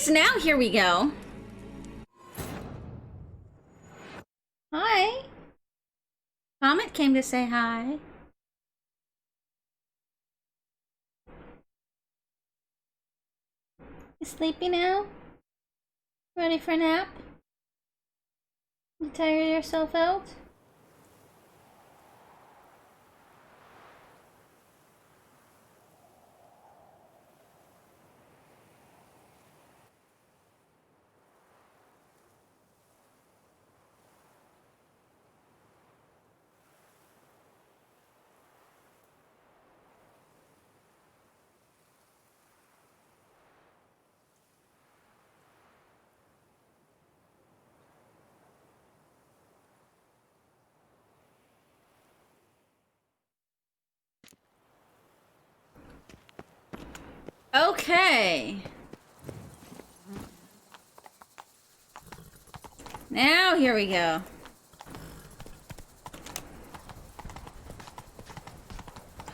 so now here we go. Hi. Comet came to say hi. You sleepy now? Ready for a nap? You tire yourself out? Okay. Now here we go.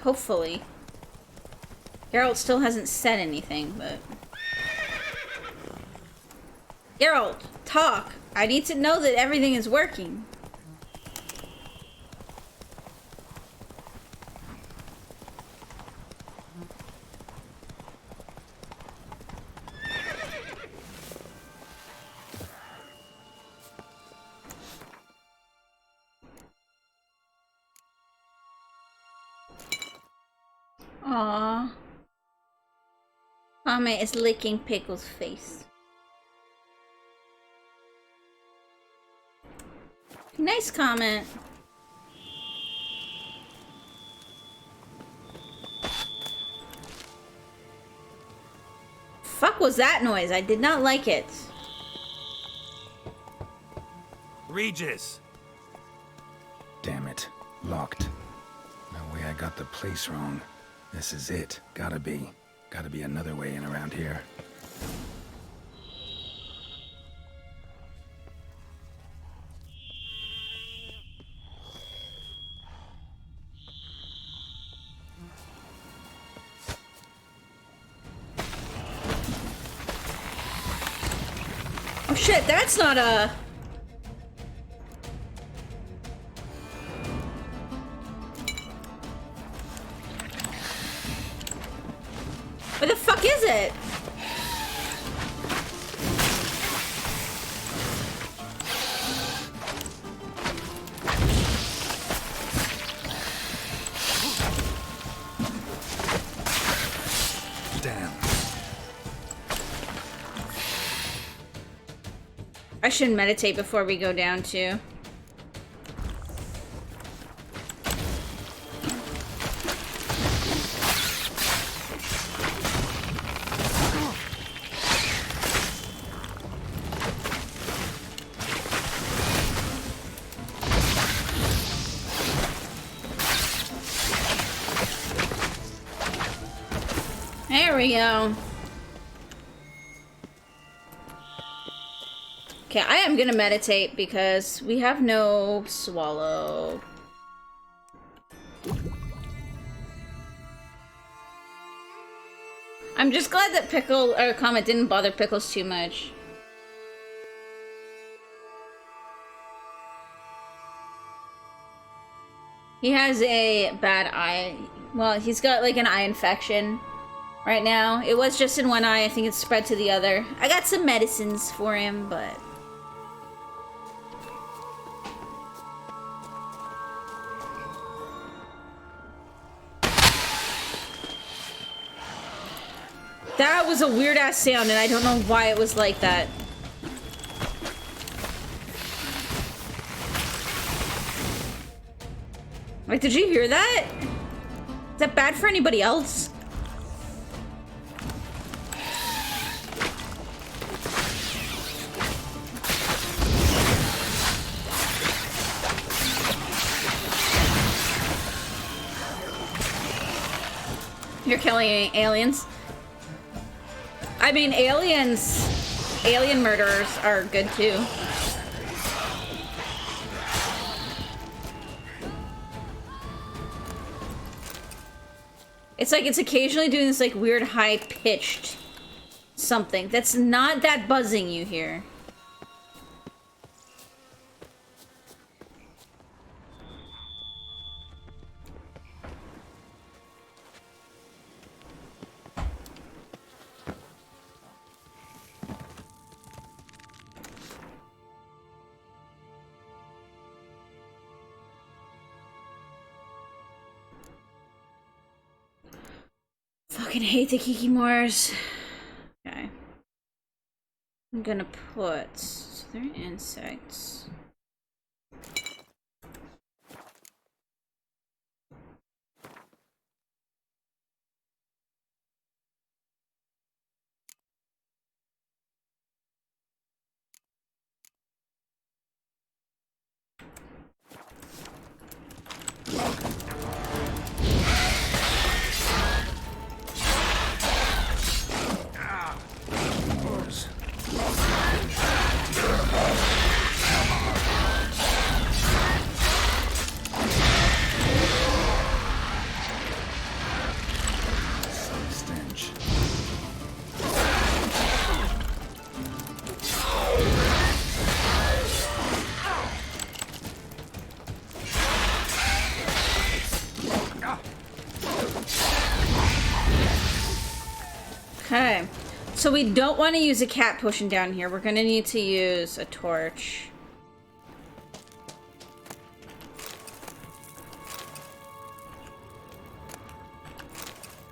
Hopefully. Geralt still hasn't said anything, but... Geralt, talk! I need to know that everything is working. Aww. Comet is licking Pickle's face. Nice comment. Fuck was that noise? I did not like it. Regis! Damn it. Locked. No way I got the place wrong. This is it. Gotta be. Gotta be another way in around here. Oh shit, that's not a... What the fuck is it? Damn. I should meditate before we go down too. There we go. Okay, I am gonna meditate because we have no swallow. I'm just glad that Pickle or Comet didn't bother Pickles too much. He has a bad eye. Well, he's got like an eye infection right now. It was just in one eye. I think it's spread to the other. I got some medicines for him, but... That was a weird-ass sound, and I don't know why it was like that. Like, did you hear that? Is that bad for anybody else? You're killing aliens. I mean, alien murderers are good too. It's like it's occasionally doing this like weird high-pitched something that's not that buzzing you hear. Fucking hate the Kikimores. Okay. I'm gonna put... So they're insects. Okay, so we don't want to use a cat potion down here. We're gonna need to use a torch.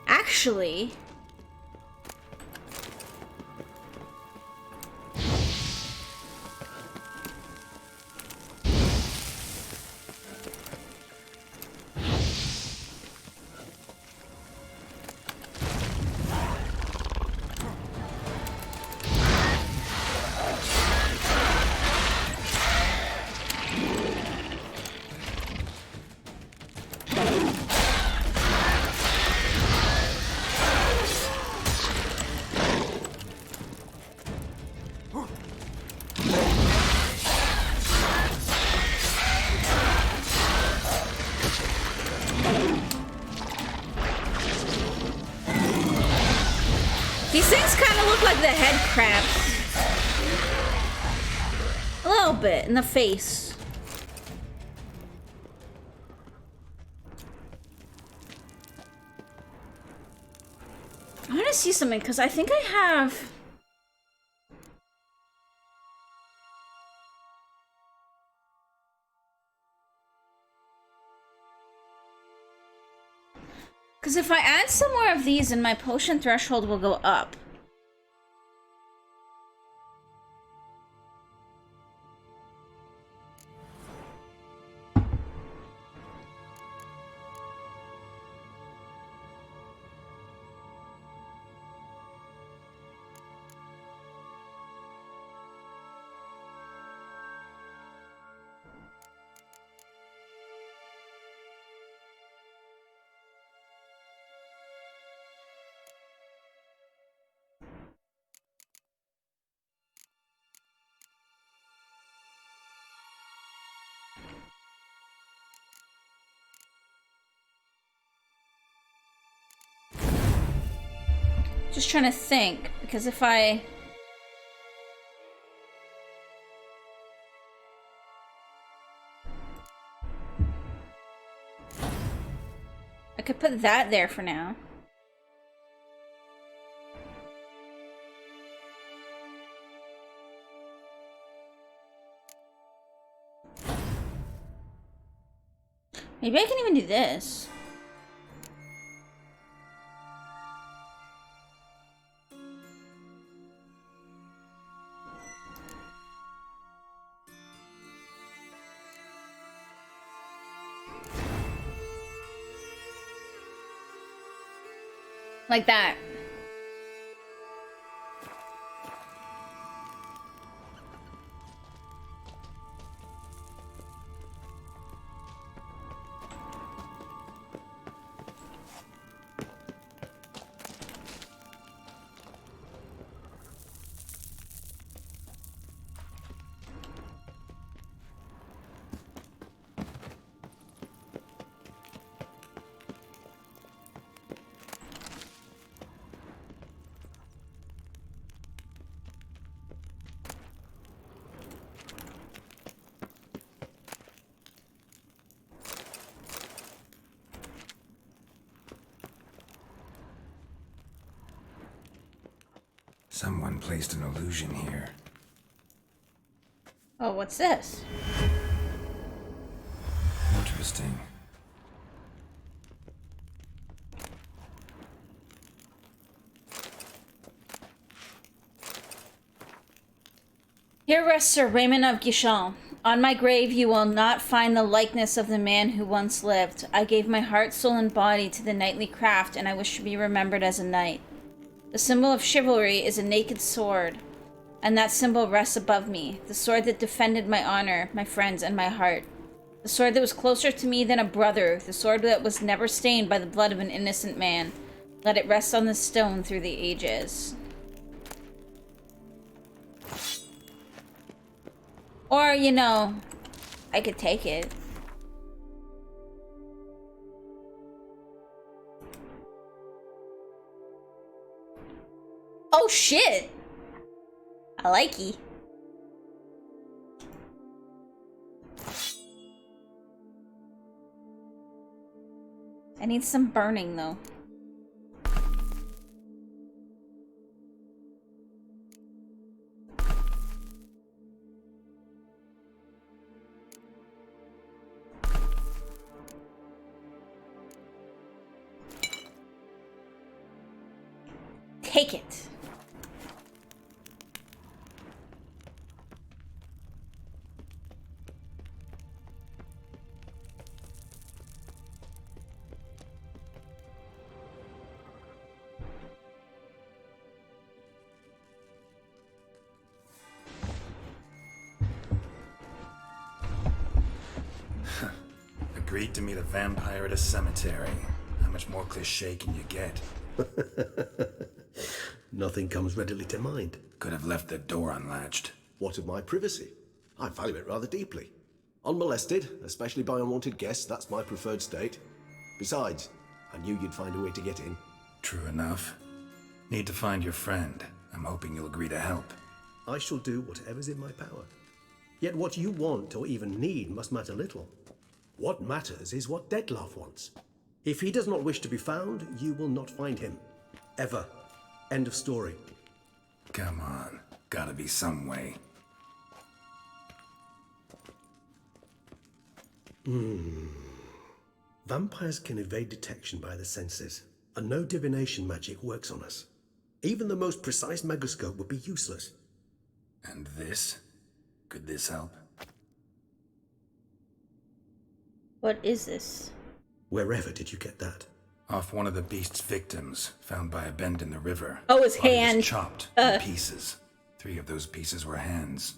Actually... These things kind of look like the head crabs. A little bit in the face. I want to see something because I think I have... Because if I add some more of these, then my potion threshold will go up. Just trying to think, because if I could put that there for now. Maybe I can even do this. Like that. Someone placed an illusion here. Oh, what's this? Interesting. Here rests Sir Raymond of Guichen. On my grave you will not find the likeness of the man who once lived. I gave my heart, soul, and body to the knightly craft, and I wish to be remembered as a knight. The symbol of chivalry is a naked sword, and that symbol rests above me. The sword that defended my honor, my friends, and my heart. The sword that was closer to me than a brother. The sword that was never stained by the blood of an innocent man. Let it rest on the stone through the ages. Or, you know, I could take it. Oh shit! I likey. I need some burning though. Take it. Agreed to meet a vampire at a cemetery. How much more cliché can you get? Nothing comes readily to mind. Could have left the door unlatched. What of my privacy? I value it rather deeply. Unmolested, especially by unwanted guests, that's my preferred state. Besides, I knew you'd find a way to get in. True enough. Need to find your friend. I'm hoping you'll agree to help. I shall do whatever's in my power. Yet what you want or even need must matter little. What matters is what Dettlaff wants. If he does not wish to be found, you will not find him. Ever. End of story. Come on. Gotta be some way. Vampires can evade detection by the senses, and no divination magic works on us. Even the most precise megoscope would be useless. And this? Could this help? What is this? Wherever did you get that? Off one of the beast's victims, found by a bend in the river. Oh, his Body was hand. chopped in pieces. 3 of those pieces were hands.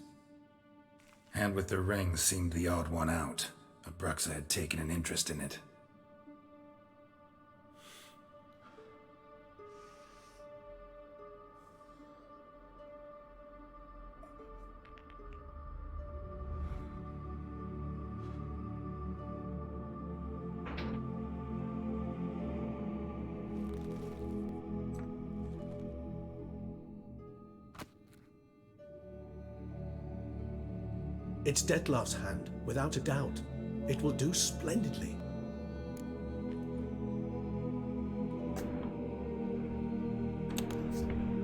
Hand with the ring seemed the odd one out. Abruxa had taken an interest in it. It's Dettlaff's hand, without a doubt. It will do splendidly.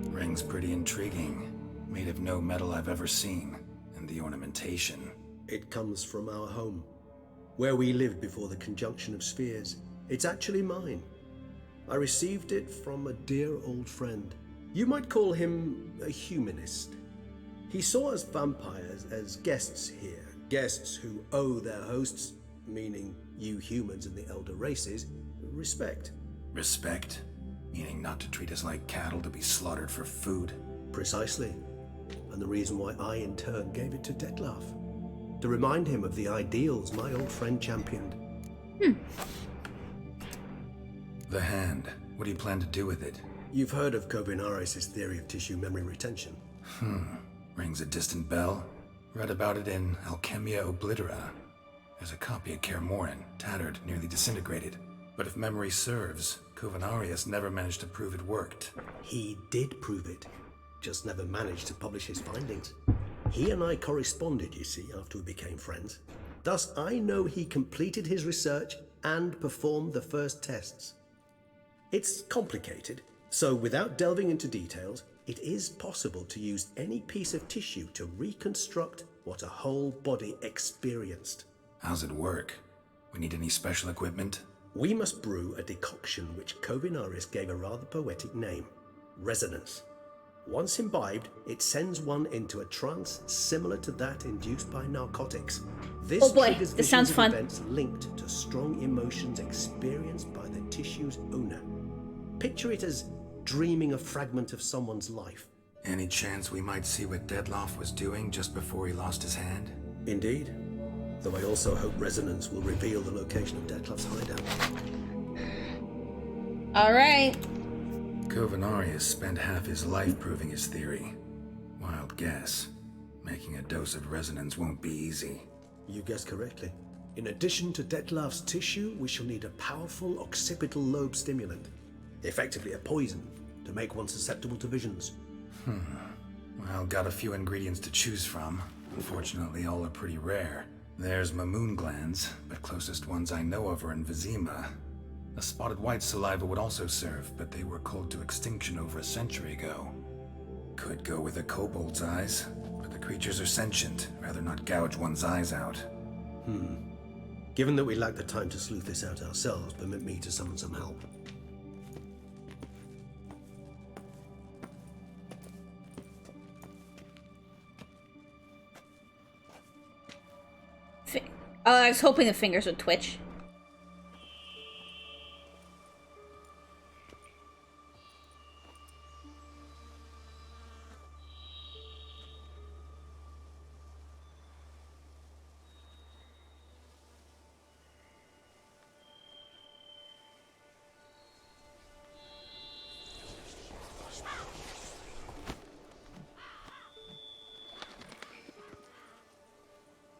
Ring's pretty intriguing. Made of no metal I've ever seen. And the ornamentation. It comes from our home, where we lived before the conjunction of spheres. It's actually mine. I received it from a dear old friend. You might call him a humanist. He saw us vampires as guests here, guests who owe their hosts, meaning you humans and the elder races, respect. Respect? Meaning not to treat us like cattle to be slaughtered for food? Precisely. And the reason why I in turn gave it to Dettlaff. To remind him of the ideals my old friend championed. The hand. What do you plan to do with it? You've heard of Kovinaris' theory of tissue memory retention. Rings a distant bell. Read about it in Alchemia Oblitera. There's a copy of Kaer Morhen, tattered, nearly disintegrated. But if memory serves, Kovinaris never managed to prove it worked. He did prove it, just never managed to publish his findings. He and I corresponded, you see, after we became friends. Thus, I know he completed his research and performed the first tests. It's complicated, so without delving into details, it is possible to use any piece of tissue to reconstruct what a whole body experienced. How's it work? We need any special equipment? We must brew a decoction which Covinarius gave a rather poetic name, resonance. Once imbibed, it sends one into a trance similar to that induced by narcotics. This Oh boy, triggers this sounds visions of fun. events linked to strong emotions experienced by the tissue's owner. Picture it as dreaming a fragment of someone's life. Any chance we might see what Dettlaff was doing just before he lost his hand? Indeed. Though I also hope resonance will reveal the location of Dettlaff's hideout. Alright. Covinarius spent half his life proving his theory. Wild guess. Making a dose of resonance won't be easy. You guessed correctly. In addition to Dettlaff's tissue, we shall need a powerful occipital lobe stimulant. Effectively a poison, to make one susceptible to visions. Well, got a few ingredients to choose from. Unfortunately, all are pretty rare. There's Mamoon glands, but closest ones I know of are in Vizima. A spotted white saliva would also serve, but they were culled to extinction over a century ago. Could go with a kobold's eyes, but the creatures are sentient. Rather not gouge one's eyes out. Given that we lack the time to sleuth this out ourselves, permit me to summon some help. I was hoping the fingers would twitch.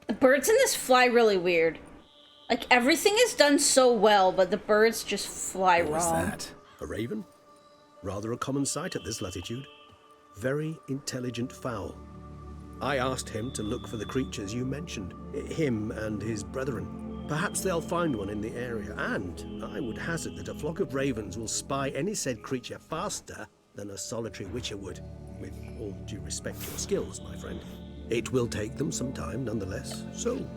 The birds in this fly really weird. Like, everything is done so well, but the birds just fly What was wrong. that? A raven? Rather a common sight at this latitude. Very intelligent fowl. I asked him to look for the creatures you mentioned, him and his brethren. Perhaps they'll find one in the area, and I would hazard that a flock of ravens will spy any said creature faster than a solitary witcher would. With all due respect to your skills, my friend. It will take them some time nonetheless, so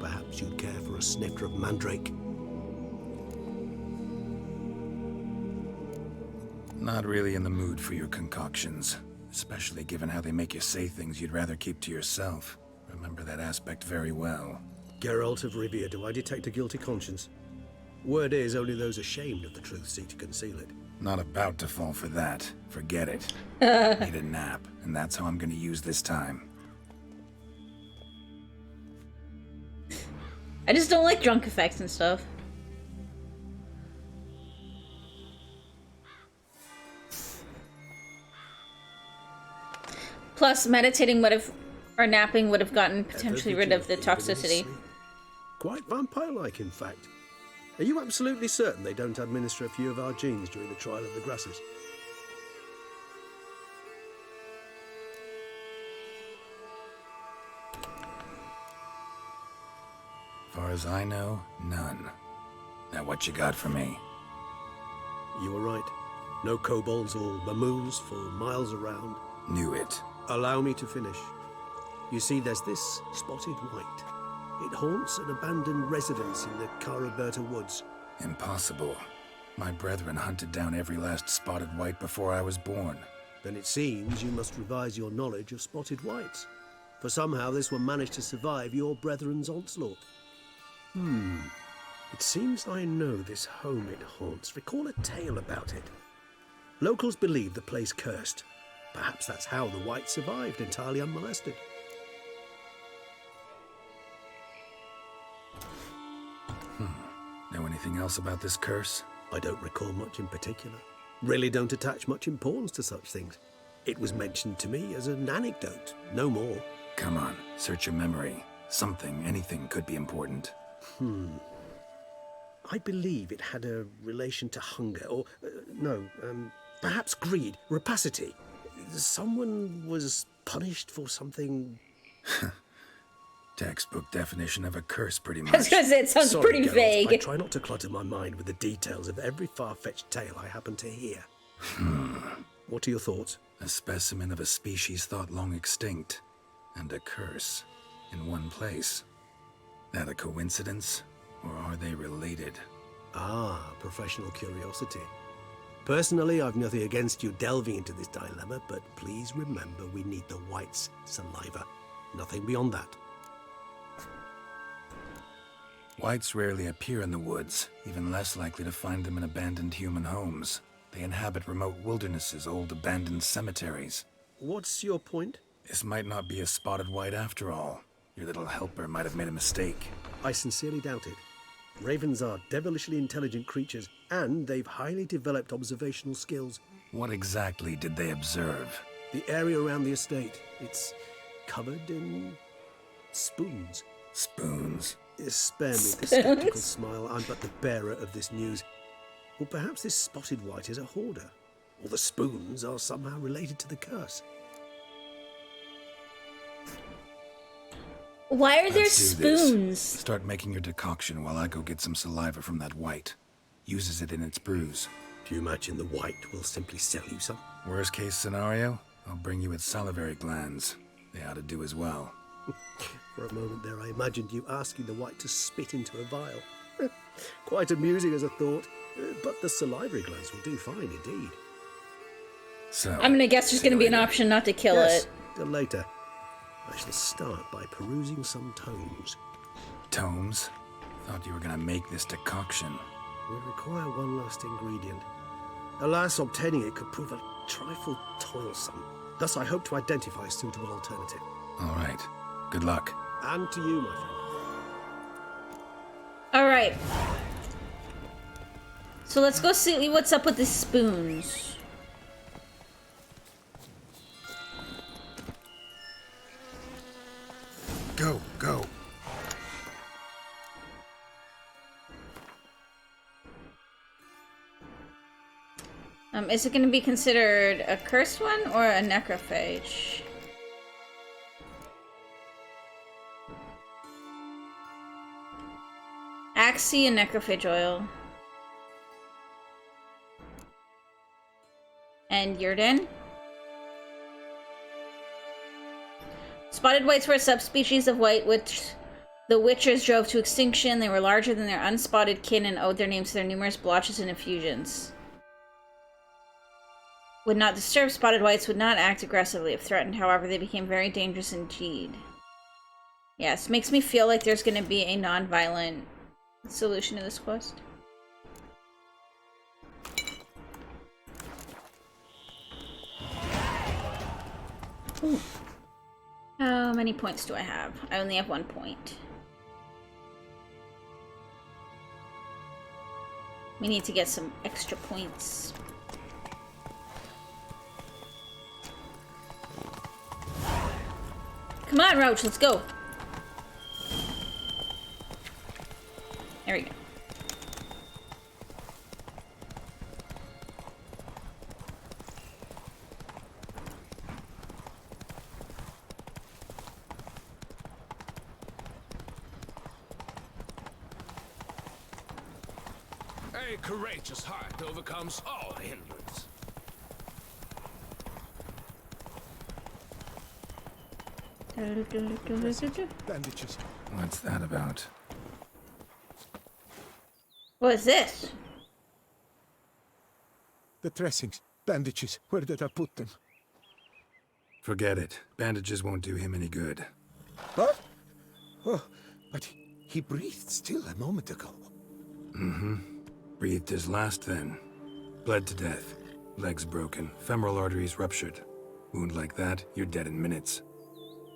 perhaps you'd care for a snifter of mandrake. Not really in the mood for your concoctions, especially given how they make you say things you'd rather keep to yourself. Remember that aspect very well. Geralt of Rivia, do I detect a guilty conscience? Word is, only those ashamed of the truth seek to conceal it. Not about to fall for that. Forget it. Need a nap, and that's how I'm gonna use this time. I just don't like drunk effects and stuff. Plus, meditating would have, or napping would have gotten potentially rid of the toxicity. Quite vampire-like, in fact. Are you absolutely certain they don't administer a few of our genes during the trial of the grasses? Far as I know, none. Now what you got for me? You were right. No kobolds or mamoons for miles around. Knew it. Allow me to finish. You see, there's this spotted white. It haunts an abandoned residence in the Caraberta woods. Impossible. My brethren hunted down every last spotted white before I was born. Then it seems you must revise your knowledge of spotted whites. For somehow this one managed to survive your brethren's onslaught. It seems I know this home it haunts. Recall a tale about it. Locals believe the place cursed. Perhaps that's how the white survived entirely unmolested. Know anything else about this curse? I don't recall much in particular. Really don't attach much importance to such things. It was mentioned to me as an anecdote, no more. Come on, search your memory. Something, anything could be important. I believe it had a relation to hunger, or, perhaps greed, rapacity. Someone was punished for something. Textbook definition of a curse, pretty I was much. gonna say, it sounds Sorry, pretty Geralt, vague. I try not to clutter my mind with the details of every far-fetched tale I happen to hear. What are your thoughts? A specimen of a species thought long extinct, and a curse, in one place. That a coincidence, or are they related? Ah, professional curiosity. Personally, I've nothing against you delving into this dilemma, but please remember we need the white's saliva. Nothing beyond that. Whites rarely appear in the woods, even less likely to find them in abandoned human homes. They inhabit remote wildernesses, old abandoned cemeteries. What's your point? This might not be a spotted white after all. Your little helper might have made a mistake. I sincerely doubt it. Ravens are devilishly intelligent creatures, and they've highly developed observational skills. What exactly did they observe? The area around the estate, it's covered in spoons. Spoons? Spare me the skeptical smile. I'm but the bearer of this news. Or perhaps this spotted white is a hoarder. Or the spoons are somehow related to the curse. Why are there Let's do this. spoons? Start making your decoction while I go get some saliva from that white. Uses it in its brews. Do you imagine the white will simply sell you some? Worst case scenario, I'll bring you its salivary glands. They ought to do as well. For a moment there, I imagined you asking the white to spit into a vial. Quite amusing as a thought, but the salivary glands will do fine indeed. So, I'm gonna guess there's see you gonna be an later. option not to kill Yes, it. till later. I shall start by perusing some tomes. Tomes? Thought you were gonna make this decoction. We require one last ingredient. Alas, obtaining it could prove a trifle toilsome. Thus, I hope to identify a suitable alternative. All right. Good luck. And to you, my friend. Alright. So let's go see what's up with the spoons. Go, go. Is it going to be considered a cursed one or a necrophage? Axie and necrophage oil. And Yurden. Spotted whites were a subspecies of white which the Witchers drove to extinction. They were larger than their unspotted kin and owed their names to their numerous blotches and effusions. Would not disturb, spotted whites would not act aggressively if threatened. However, they became very dangerous indeed. Yes, makes me feel like there's going to be a non-violent solution to this quest. Ooh. How many points do I have? I only have 1 point. We need to get some extra points. Come on, Roach, let's go. There we go. A courageous heart overcomes all hindrance. Bandages. What's that about? What is this? The dressings. Bandages. Where did I put them? Forget it. Bandages won't do him any good. What? Oh, but he breathed still a moment ago. Breathed his last then. Bled to death. Legs broken. Femoral arteries ruptured. Wound like that, you're dead in minutes.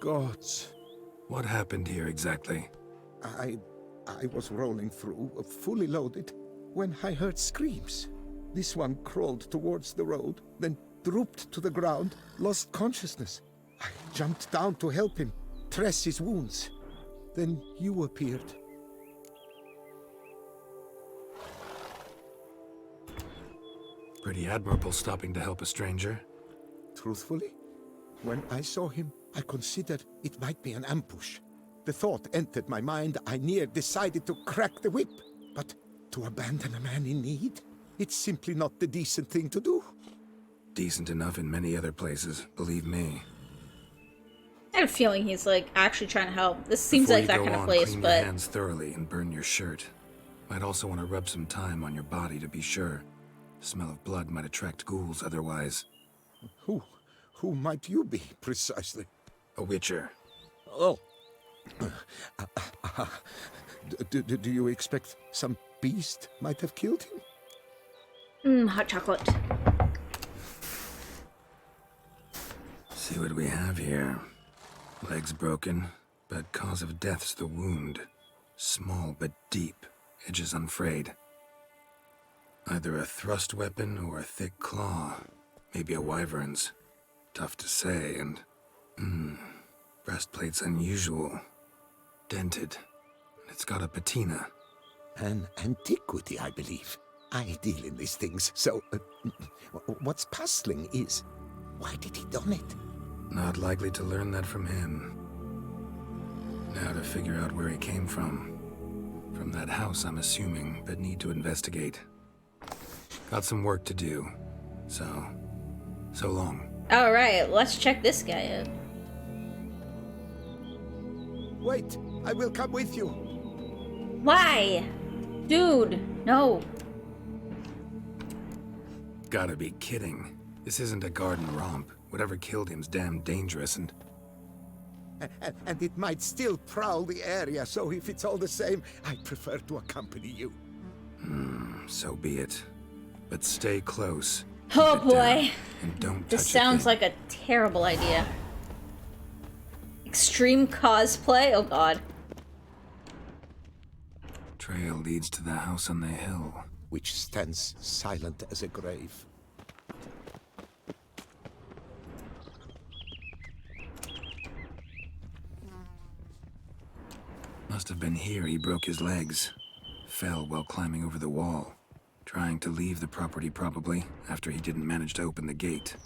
Gods. What happened here exactly? I was rolling through, fully loaded, when I heard screams. This one crawled towards the road, then drooped to the ground, lost consciousness. I jumped down to help him, dress his wounds. Then you appeared. Pretty admirable stopping to help a stranger. Truthfully, when I saw him, I considered it might be an ambush. The thought entered my mind, I near decided to crack the whip. But to abandon a man in need? It's simply not the decent thing to do. Decent enough in many other places, believe me. I had a feeling he's like actually trying to help. This seems Before like you that go kind of on, place, clean but your hands thoroughly and burn your shirt. Might also want to rub some time on your body to be sure. The smell of blood might attract ghouls otherwise. Who might you be, precisely? A witcher. Oh. Do you expect some beast might have killed him? hot chocolate. See what we have here. Legs broken, but cause of death's the wound. Small but deep, edges unfrayed. Either a thrust weapon or a thick claw. Maybe a wyvern's. Tough to say, and... breastplate's unusual. Dented. It's got a patina. An antiquity, I believe. I deal in these things, so... what's puzzling is... why did he don it? Not likely to learn that from him. Now to figure out where he came from. From that house, I'm assuming, but need to investigate. Got some work to do. So long. Alright, let's check this guy out. Wait, I will come with you. Why? Dude, no. Gotta be kidding. This isn't a garden romp. Whatever killed him's damn dangerous and... And it might still prowl the area, so if it's all the same, I prefer to accompany you. So be it. But stay close. Oh Keep it down, boy. and don't This touch a sounds thing. like a terrible idea. Extreme cosplay? Oh god. Trail leads to the house on the hill. Which stands silent as a grave. Must have been here he broke his legs. Fell while climbing over the wall. Trying to leave the property probably, after he didn't manage to open the gate.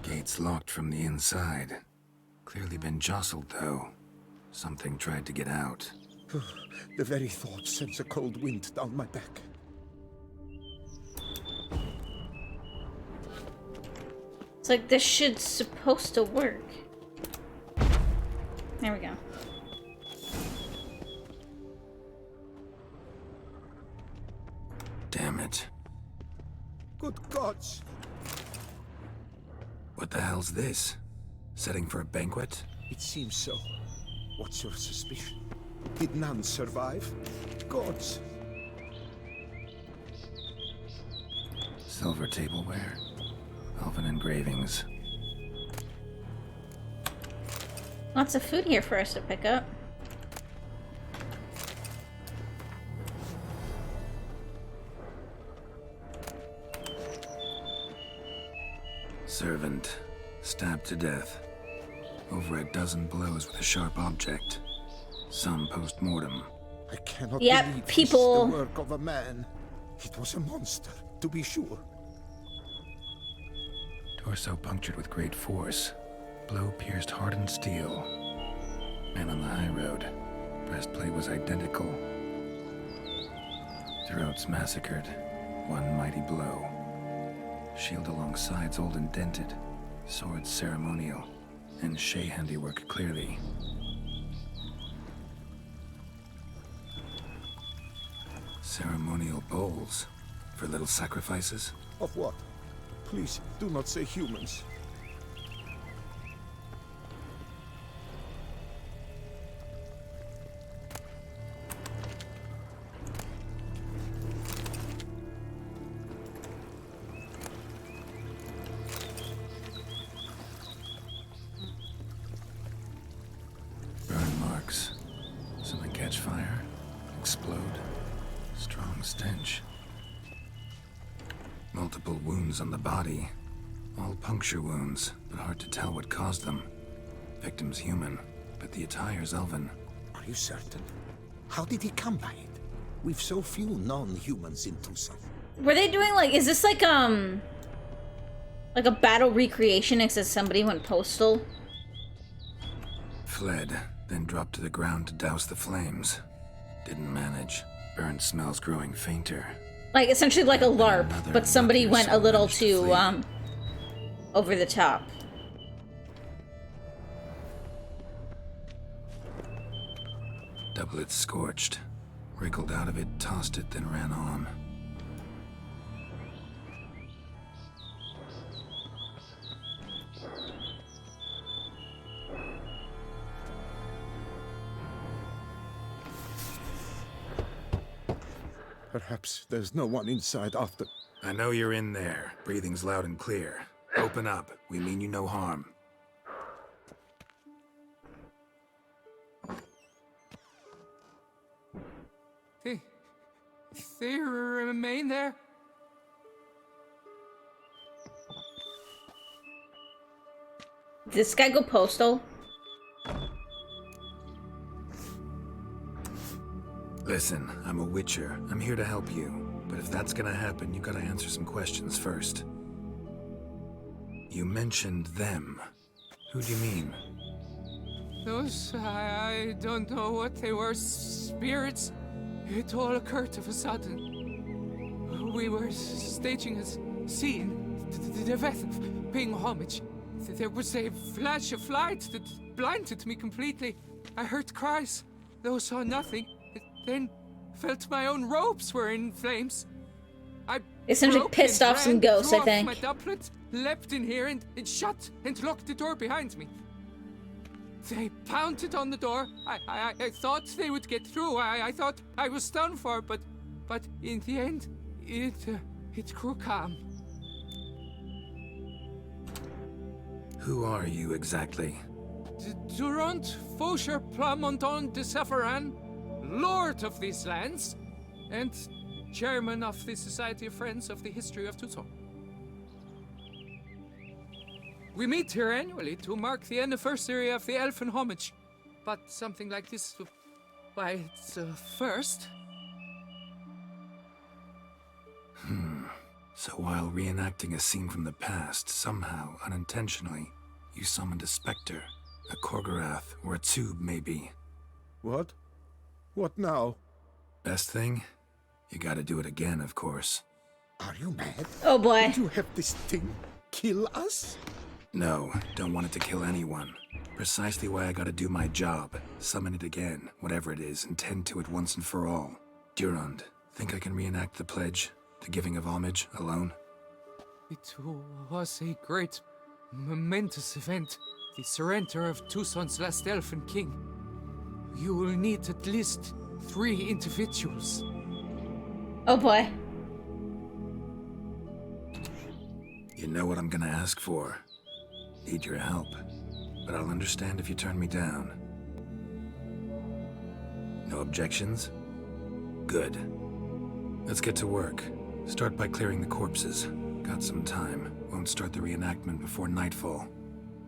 Gate's locked from the inside. Clearly been jostled though. Something tried to get out. The very thought sends a cold wind down my back. It's like this shit's supposed to work. There we go. Damn it. Good gods! What the hell's this? Setting for a banquet? It seems so. What's your suspicion? Did none survive? Gods! Silver tableware. Elven engravings. Lots of food here for us to pick up. Servant. Stabbed to death. Over a dozen blows with a sharp object. Some post-mortem. I cannot Yep, believe people- this is the work of a man. It was a monster, to be sure. Torso punctured with great force. Blow pierced hardened steel. Man on the high road. Breastplate was identical. Throats massacred. One mighty blow. Shield along sides old and dented. Sword ceremonial. And Shay handiwork clearly. Ceremonial bowls. For little sacrifices? Of what? Please, do not say humans. Burn marks. Something catch fire. Explode. Strong stench. Multiple wounds on the body. All puncture wounds, but hard to tell what caused them. Victim's human, but the attire's elven. Are you certain? How did he come by it? We've so few non-humans in Tucson. Were they doing like, is this like a battle recreation except somebody went postal? fled, then dropped to the ground to douse the flames. Didn't manage. Burn smells growing fainter. Like, essentially like a LARP, Another but somebody luckier went a soul little managed to too, flee. over the top. Doublet scorched. Wriggled out of it, tossed it, then ran on. Perhaps there's no one inside after. I know you're in there. Breathing's loud and clear. Open up. We mean you no harm. They remain there? Did this guy go postal? Listen, I'm a witcher. I'm here to help you. But if that's gonna happen, you gotta answer some questions first. You mentioned them. Who do you mean? Those, I don't know what they were. Spirits? It all occurred of a sudden. We were staging a scene, the death of paying homage. There was a flash of light that blinded me completely. I heard cries, though saw nothing. Then felt my own robes were in flames. I Essentially broke pissed and off some ran, ghosts, threw I off think. my doublet, leapt in here and shut and locked the door behind me. They pounded on the door. I thought they would get through. I thought I was done for, but in the end, it grew calm. Who are you exactly? Durant Faucher Plamondon de Safaran, Lord of these lands, and Chairman of the Society of Friends of the History of Toussaint. We meet here annually to mark the anniversary of the Elfin Homage, but something like this, why, it's a first. So while reenacting a scene from the past, somehow, unintentionally, you summoned a specter, a Korgorath, or a tube, maybe. What? What now? Best thing? You gotta do it again, of course. Are you mad? Oh boy. Did you have this thing kill us? No, don't want it to kill anyone. Precisely why I gotta do my job. Summon it again, whatever it is, and tend to it once and for all. Durand, think I can reenact the pledge? The giving of homage, alone? It was a great, momentous event. The surrender of Toussaint's last elfin king. You will need at least 3 individuals. Oh boy. You know what I'm gonna ask for. Need your help. But I'll understand if you turn me down. No objections? Good. Let's get to work. Start by clearing the corpses. Got some time. Won't start the reenactment before nightfall.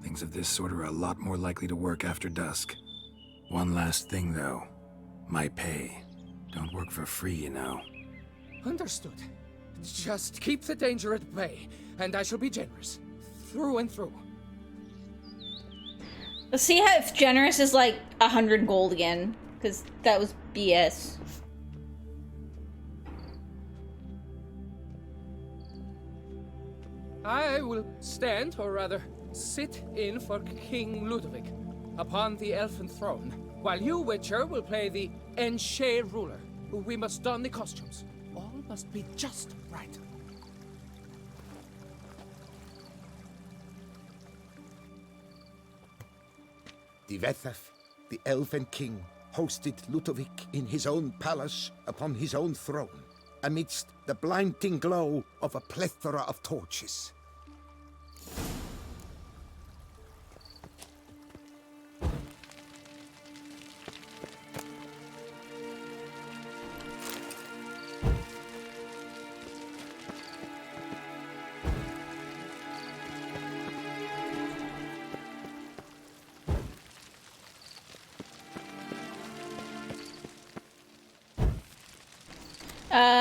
Things of this sort are a lot more likely to work after dusk. One last thing, though. My pay. Don't work for free, you know. Understood. Just keep the danger at bay, and I shall be generous. Through and through. Let's see how if generous is like 100 gold again, because that was BS. I will stand, or rather, sit in for King Ludovic upon the elfin throne, while you, Witcher, will play the Enche ruler. We must don the costumes. All must be just right. Divethef, the Elven King, hosted Ludovic in his own palace upon his own throne, amidst the blinding glow of a plethora of torches.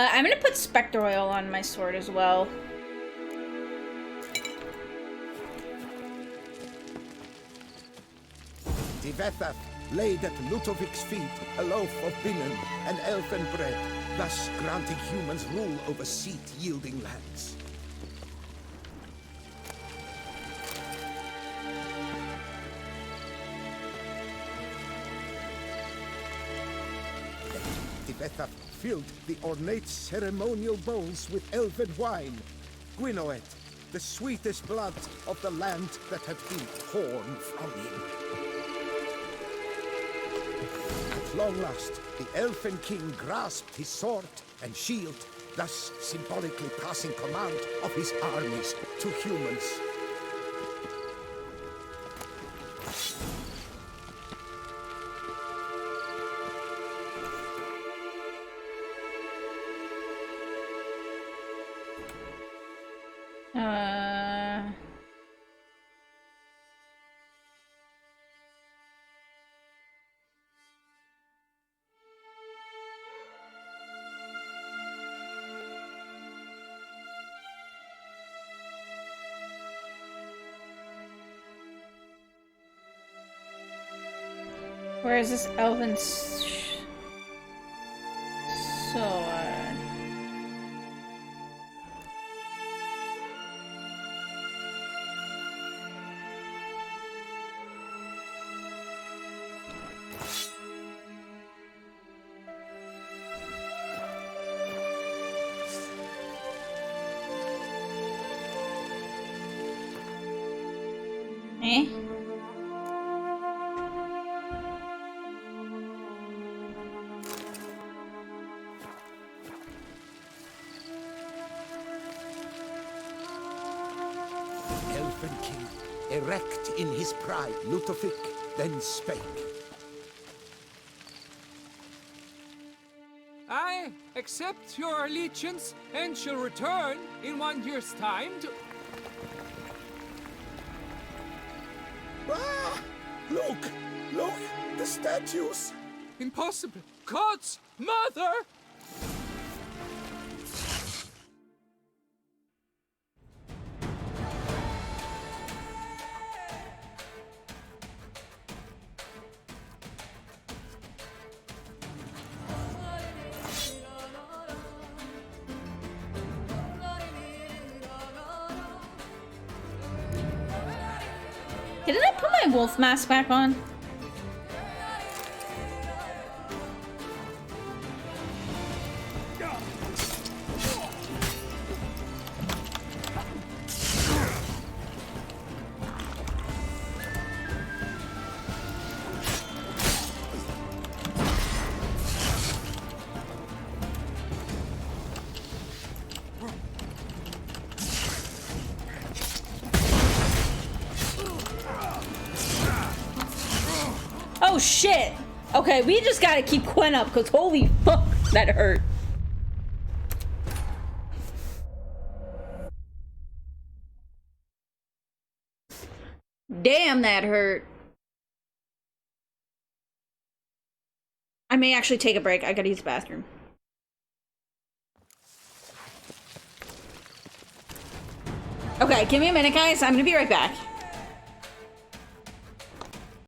I'm gonna put Spectre Oil on my sword as well. Divethef, Tivethaf laid at Ludovic's feet a loaf of binnen and elfin bread, thus granting humans rule over seat-yielding lands. Tivethaf filled the ornate ceremonial bowls with elven wine, Gwinoet, the sweetest blood of the land that had been torn from him. At long last, the Elfin King grasped his sword and shield, thus symbolically passing command of his armies to humans. Where is this elven sword? Eh? Elfin King, erect in his pride, Ludovic then spake. I accept your allegiance and shall return in 1 year's time to... Ah! Look! Look! The statues! Impossible! God's mother! Didn't I put my wolf mask back on? Oh shit! Okay, we just gotta keep Quen up, because holy fuck, that hurt. Damn, that hurt. I may actually take a break. I gotta use the bathroom. Okay, give me a minute, guys. I'm gonna be right back.